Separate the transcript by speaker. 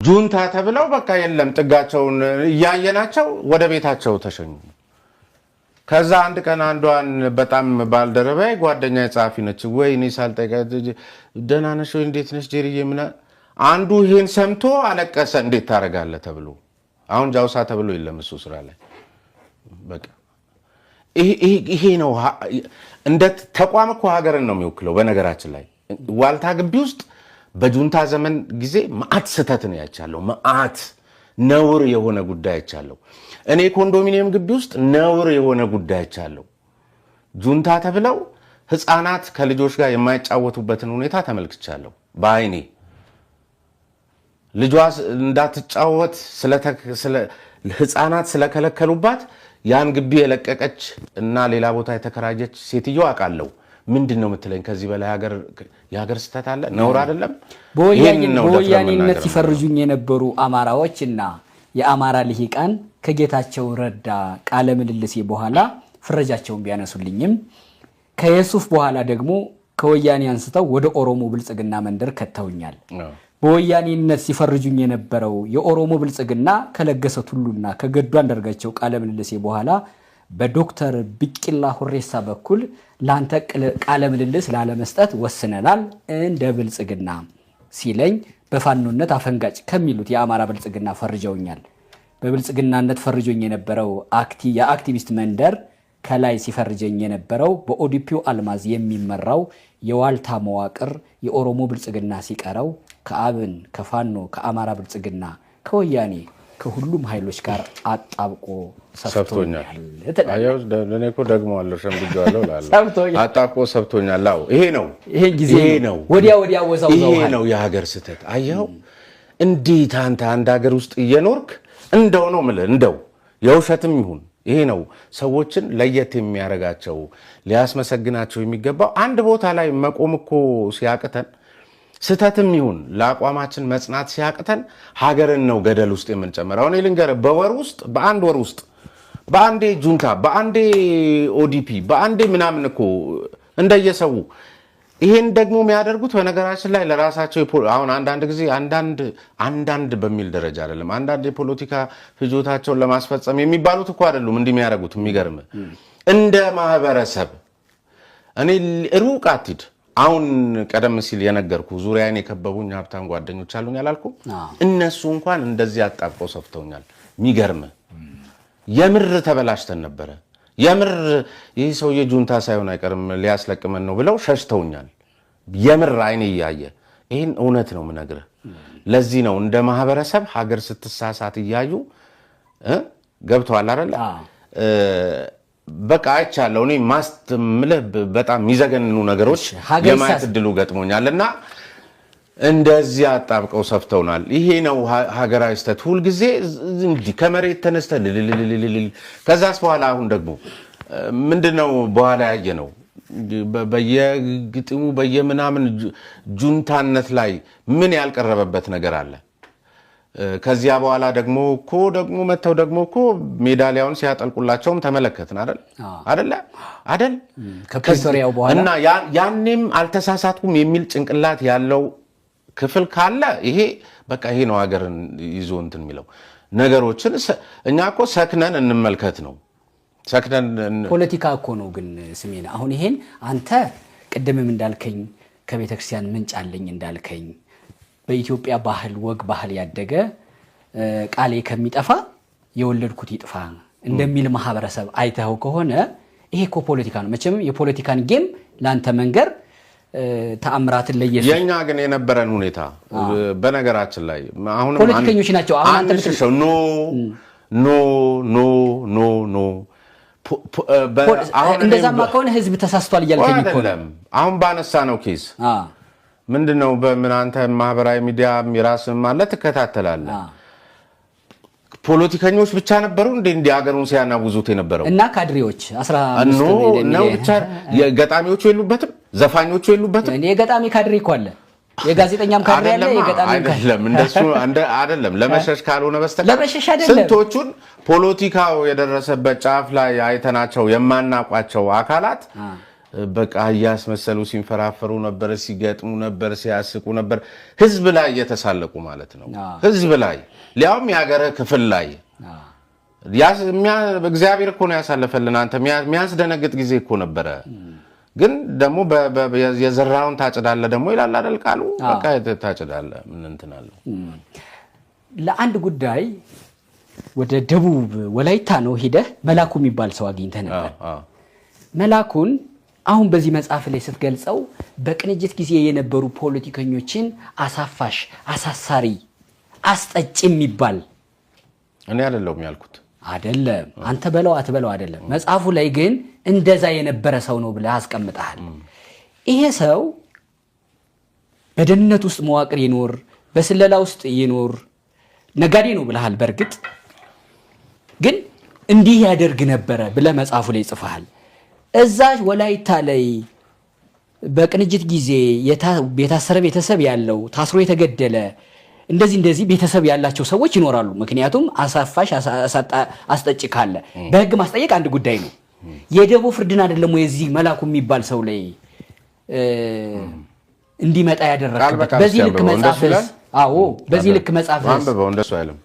Speaker 1: ጁንታ ተብለው በቃ የለም ጥጋቸውን ያያየናቸው ወደ ቤታቸው ተሸኙ ከዛ አንድ ቀን አንዷን በጣም ባልደረባይ ጓደኛዬ ጻፊ ነች ወይኔ ሳልጠይቃ ደህና ነሽ ወይ እንዴት ነሽ ጄሪዬ ምና አንዱ ይሄን ሰምቶ አለቀሰ እንዴት ታረጋለህ ተብሎ አሁን ጃውሳ ተብሎ የለም እሱ ስራ ላይ በቃ ይሄ ነው እንደ ተቋም እኮ ሀገርን ነው የሚወክለው በነገራችን ላይ ዋልታ ግቢ ውስጥ በጁንታ ዘመን ጊዜ ማአት ስተት ነው ያቻለው ማአት ነውር የሆነ ጉዳይ ያቻለው እኔ ኮንዶሚኒየም ግቢ ውስጥ ነውር የሆነ ጉዳይ ያቻለው ጁንታ ተብለው ህፃናት ከልጆች ጋር የማይጫወቱበትን ሁኔታ ተመልክቻለሁ በአይኔ ልጇስ እንዳትጫወት ስለ ህፃናት ስለከለከሉባት ያን ግቢ የለቀቀች እና ሌላ ቦታ የተከራጀች ሴትዮ አቃለው ምንድነው የምትለኝ ከዚህ በላይ የሀገር ስተት አለ ነውር አይደለም
Speaker 2: በወያኔነት ሲፈርጁኝ የነበሩ አማራዎችና የአማራ ልሂቃን ከጌታቸው ረዳ ቃለ ምልልሴ በኋላ ፍረጃቸውን ቢያነሱልኝም ከየሱፍ በኋላ ደግሞ ከወያኔ አንስተው ወደ ኦሮሞ ብልጽግና መንደር ከተውኛል በወያኔነት ሲፈርጁኝ የነበረው የኦሮሞ ብልጽግና ከለገሰ ቱሉና ከገዱ አንዳርጋቸው ቃለ ምልልሴ በኋላ በዶክተር ቢቂላ ሁሬሳ በኩል ላንተ ቃለ ምልልስ ላለመስጠት ወስነናል እንደ ብልጽግና ሲለኝ በፋኖነት አፈንጋጭ ከሚሉት የአማራ ብልጽግና ፈርጀውኛል በብልጽግናነት ፈርጆኝ የነበረው የአክቲቪስት መንደር ከላይ ሲፈርጀኝ የነበረው በኦዲፒው አልማዝ የሚመራው የዋልታ መዋቅር የኦሮሞ ብልጽግና ሲቀረው ከአብን ከፋኖ ከአማራ ብልጽግና ከወያኔ ከሁሉም ኃይሎች ጋር አጣብቆ ሰፍቶኛል
Speaker 1: አያው ለኔኮ ደግሞ አለ ሸምብጃለሁ ላላ አጣብቆ ሰፍቶኛል አው ይሄ ነው
Speaker 2: ወዲያ ወዛው
Speaker 1: ይሄ ነው የሀገር ስተት አያው እንዴት አንተ አንድ ሀገር ውስጥ እየኖርክ እንደው ነው ማለት እንደው የውሸትም ይሁን ይሄ ነው ሰዎችን ለየት የሚያረጋቸው ሊያስመሰግናቸው የሚገባው አንድ ቦታ ላይ መቆም እኮ ሲያቅተን ስተትም ይሁን ለአቋማችን መጽናት ሲያቅተን ሀገርን ነው ገደል ውስጥ የምንጨምረው እኔ ልንገር በወር ውስጥ በአንድ ወር ውስጥ በአንዴ ጁንታ በአንዴ ኦዲፒ በአንዴ ምናምን እኮ እንደየሰው ይሄን ደግሞ የሚያደርጉት በነገራችን ላይ ለራሳቸው አሁን አንዳንድ ጊዜ አንዳንድ በሚል ደረጃ አይደለም አንዳንድ የፖለቲካ ፍጆታቸውን ለማስፈጸም የሚባሉት እኮ አይደሉም እንዲህ የሚያደርጉት የሚገርም እንደ ማህበረሰብ እኔ ሩቅ አትሂድ አሁን ቀደም ሲል የነገርኩ ዙሪያዬን የከበቡኝ ሀብታም ጓደኞች አሉኝ ያላልኩ እነሱ እንኳን እንደዚህ አጣብቀው ሰፍተውኛል የሚገርም የምር ተበላሽተን ነበር የምር ይሄ ሰውዬ ጁንታ ሳይሆን አይቀርም ሊያስለቅመን ነው ብለው ሸሽተውኛል የምር አይኔ ያየ ይሄን እውነት ነው ምነግርህ ለዚህ ነው እንደ ማህበረሰብ ሀገር ስትሳሳት ይያዩ ገብቷል አይደል በቃ አይቻለሁ እኔ ማስተምልህ በጣም ይዘገንኑ ነገሮች የማየት ድሉ ገጥሞኛልና እንደዚህ አጣብቀው ሰፍተውናል ይሄ ነው ሀገራዊ ስተት ሁሉ ጊዜ እንዲህ ከመሬት ተነስተ ከዛስ በኋላ አሁን ደግሞ ምንድነው በኋላ ያየ ነው በየግጥሙ በየምናምን ጁንታነት ላይ ምን ያልቀረበበት ነገር አለ ከዚያ በኋላ ደግሞ መተው ደግሞ ሜዳሊያውን ሲያጠልቁላቸውም ተመለከትን አይደል
Speaker 2: ከፕሪቶሪያው በኋላ
Speaker 1: እና ያንንም አልተሳሳትኩም የሚል ጭንቅላት ያለው ክፍል ካለ ይሄ በቃ ይሄ ነው ሀገርን ይዞ እንትን የሚለው ነገሮችን እኛ እኮ ሰክነን እንመልከት ነው ሰክነን
Speaker 2: ፖለቲካ እኮ ነው ግን ስሜና አሁን ይሄን አንተ ቀደምም እንዳልከኝ ከቤተክርስቲያን ምንጭ አለኝ እንዳልከኝ በኢትዮጵያ ባህል ወግ ባህል ያደገ ቃሌ ከሚጠፋ የወለድኩት ይጥፋ እንደሚል ማህበረሰብ አይተው ከሆነ ይሄ እኮ ፖለቲካ ነው መቼም የፖለቲካን ጌም ላንተ መንገር ተአምራትን ለየሱ
Speaker 1: የኛ ግን የነበረን ሁኔታ በነገራችን ላይ አሁን
Speaker 2: ፖለቲከኞች ናቸው አሁን አንተ ልትሰው
Speaker 1: ኖ
Speaker 2: እንደዛማ ከሆነ ህዝብ ተሳስቷል እያልከኝ እኮ ነው
Speaker 1: አሁን ባነሳ ነው ኬስ ምንድነው በምን አንተ ማህበራዊ ሚዲያ ሚራስም ማለት ተከታተላለህ ፖለቲከኞች ብቻ ነበሩ እንደ ሀገሩን ሲያናውዙት የነበረው
Speaker 2: እና ካድሬዎች 15
Speaker 1: ነው ብቻ የገጣሚዎቹ የሉበትም ዘፋኞቹ የሉበትም
Speaker 2: እኔ የገጣሚ ካድሬ እኮ አለ የጋዜጠኛም ካድሬ አለ የገጣሚ
Speaker 1: አይደለም እንደሱ አይደለም ለመሸሽ ካልሆነ በስተቀር
Speaker 2: ለመሸሽ አይደለም
Speaker 1: ስንቶቹን ፖለቲካው የደረሰበት ጫፍ ላይ አይተናቸው የማናቋቸው አካላት በቃ ያስመሰሉ ሲንፈራፈሩ ነበር፣ ሲገጥሙ ነበር፣ ሲያስቁ ነበር። ህዝብ ላይ እየተሳለቁ ማለት ነው። ህዝብ ላይ ሊያውም የሀገረ ክፍል ላይ እግዚአብሔር እኮ ነው ያሳለፈልን። አንተ የሚያስደነግጥ ጊዜ እኮ ነበረ። ግን ደግሞ የዘራውን ታጭዳለህ ደግሞ ይላል አይደል ቃሉ። በቃ ታጭዳለህ ምን እንትን አለው።
Speaker 2: ለአንድ ጉዳይ ወደ ደቡብ ወላይታ ነው ሄደህ መላኩ የሚባል ሰው አግኝተህ ነበር። መላኩን አሁን በዚህ መጽሐፍ ላይ ስትገልጸው በቅንጅት ጊዜ የነበሩ ፖለቲከኞችን አሳፋሽ፣ አሳሳሪ፣ አስጠጭ የሚባል
Speaker 1: እኔ አይደለሁም ያልኩት።
Speaker 2: አይደለም አንተ በለው አትበለው አይደለም። መጽሐፉ ላይ ግን እንደዛ የነበረ ሰው ነው ብለህ አስቀምጠሃል። ይሄ ሰው በደህንነት ውስጥ መዋቅር ይኖር፣ በስለላ ውስጥ ይኖር፣ ነጋዴ ነው ብለሃል። በእርግጥ ግን እንዲህ ያደርግ ነበረ ብለህ መጽሐፉ ላይ ጽፈሃል። እዛ ወላይታ ላይ በቅንጅት ጊዜ የታሰረ ቤተሰብ ያለው ታስሮ የተገደለ እንደዚህ ቤተሰብ ያላቸው ሰዎች ይኖራሉ። ምክንያቱም አሳፋሽ አስጠጭ ካለ በህግ ማስጠየቅ አንድ ጉዳይ ነው። የደቦ ፍርድን አይደለም ወይ እዚህ መላኩ የሚባል ሰው ላይ እንዲመጣ ያደረገበት? በዚህ ልክ መጽሐፍ በዚህ ልክ መጽሐፍ
Speaker 1: አንብበው እንደሱ አይልም።